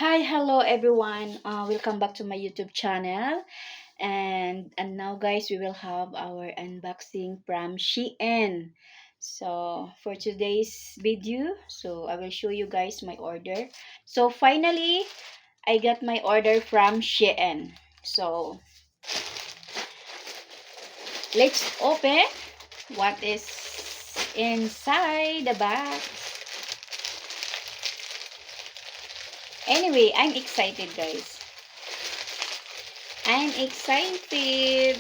Hi, hello everyone. Welcome back to my YouTube channel. And now guys, we will have our unboxing from Shein. So for today's video, I will show you guys my order. So finally, I got my order from Shein. So let's open what is inside the box. Anyway, I'm excited guys. I'm excited.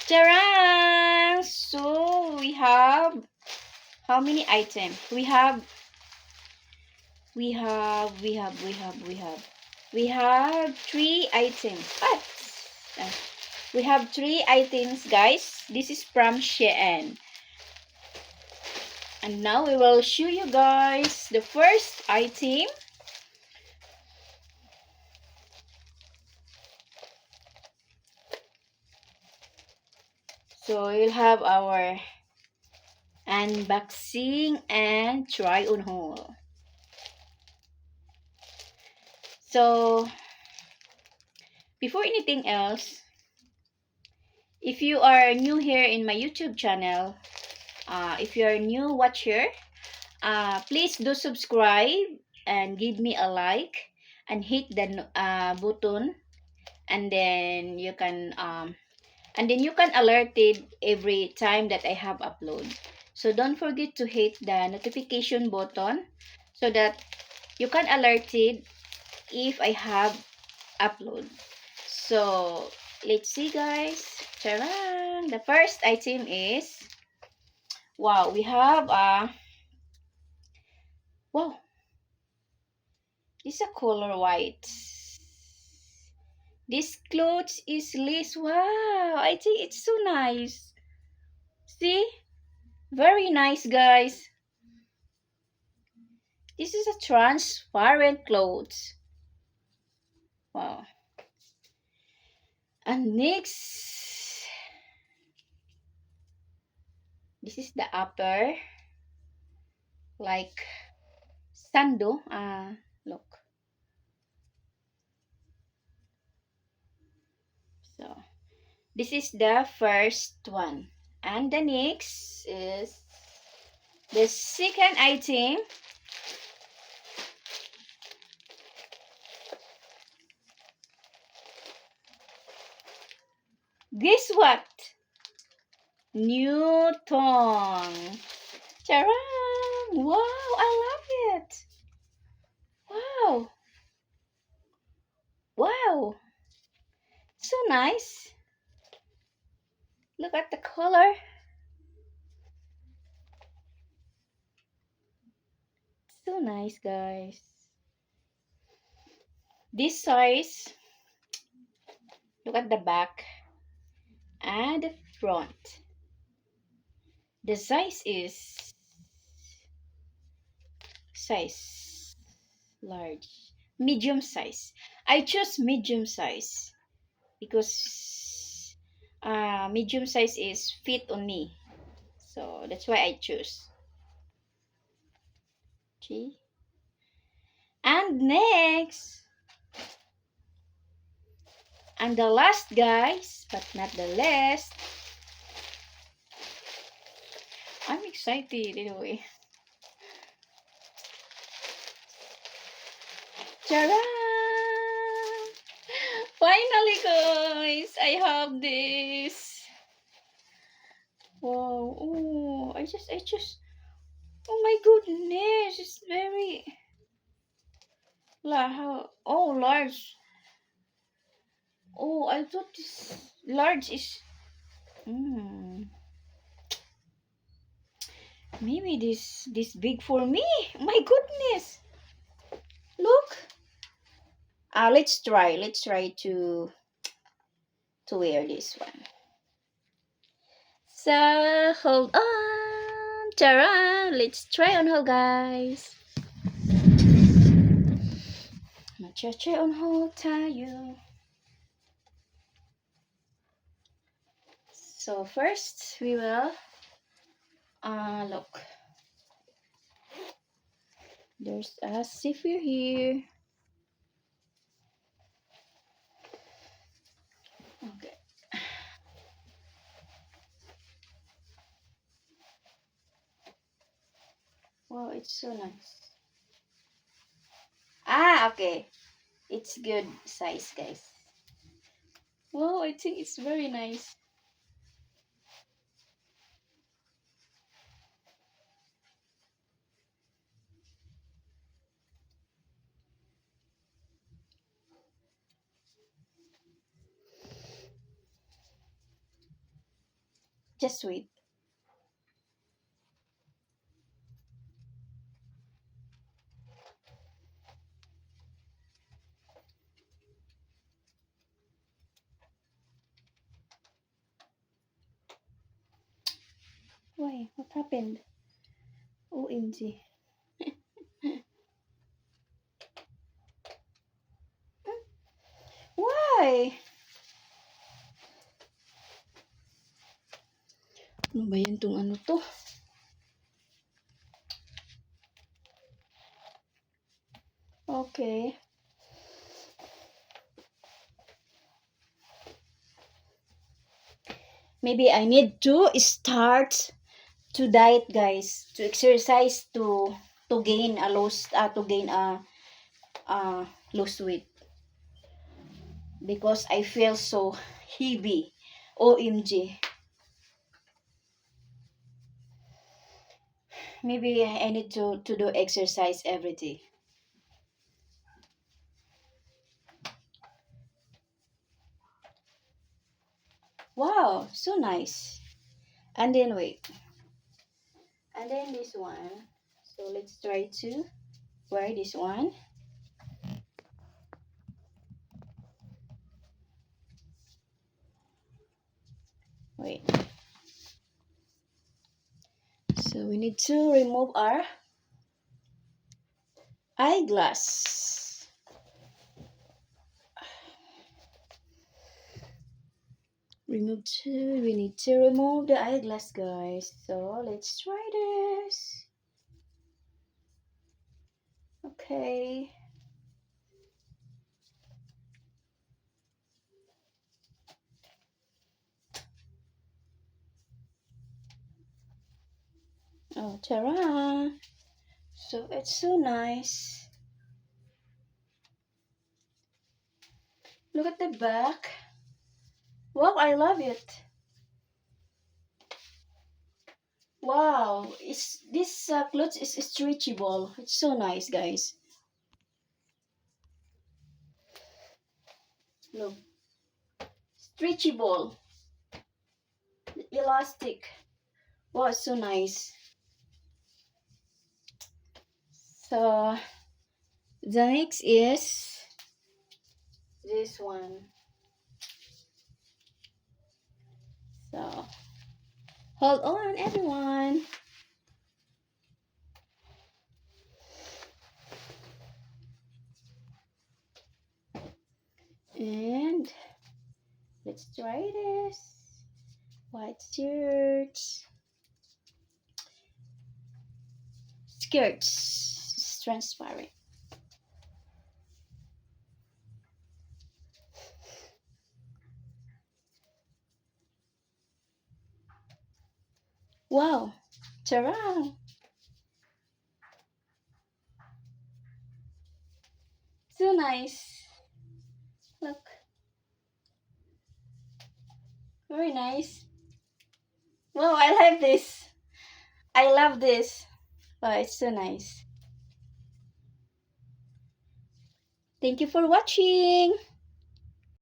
Tarang! So we have how many items? We have three items. What? Uh, we have three items, guys. This is from Shein. And now we will show you guys the first item. So we'll have our unboxing and try on haul. So before anything else, if you are new here in my YouTube channel, if you're a new watcher, please do subscribe and give me a like and hit the button, and then you can alerted every time that I have upload. So don't forget to hit the notification button so that you can alerted if I have upload. So let's see guys. Tcharam! The first item is, wow, we have wow, this is a color white. This clothes is lace. Wow, I think it's so nice. See? Very nice, guys. This is a transparent clothes. Wow. And next, this is the upper, like sando. Look. So this is the first one. And the next is the second item. Guess what? Newton. Charan! Wow, I love it. Wow. Wow. So nice. Look at the color. So nice, guys. This size, look at the back and the front. The size is size large, medium size. I chose medium size because medium size is fit on me, so that's why I choose. See? And next, and the last, guys, but not the least, I'm excited anyway. Tara! Finally, guys, I have this. Wow! Oh, I just. Oh my goodness! It's very. Oh, large. Oh, I thought this large is. Hmm. Maybe this big for me. My goodness! Look. Let's try. Let's try to wear this one. So hold on, Tara. Let's try on hold, guys. Try on hold, tayo. So first we will Look. There's a zephyr here. Okay. Wow, it's so nice. Okay. It's good size, guys. Wow, I think it's very nice. Just wait. Why? What happened? OMG. Why? Ano ba yan tong ano to? Okay. Maybe I need to start to diet, guys, to exercise to gain a lose weight because I feel so heavy. OMG. Maybe I need to do exercise every day. Wow, so nice. And then wait. And then this one. So let's try to wear this one. Wait. So we need to remove our eyeglass. We need to remove the eyeglass, guys. So let's try this. Okay. Oh, ta-ra! So it's so nice. Look at the back. Wow, I love it. Wow, it's this clothes is stretchable. It's so nice, guys. Look, stretchable, elastic. Wow, it's so nice. So the next is this one. So hold on, everyone. And let's try this. White shirts, skirts, it's transparent. Wow, ta-ra! So nice. Look, very nice. Wow, I like this. I love this. Oh, it's so nice. Thank you for watching.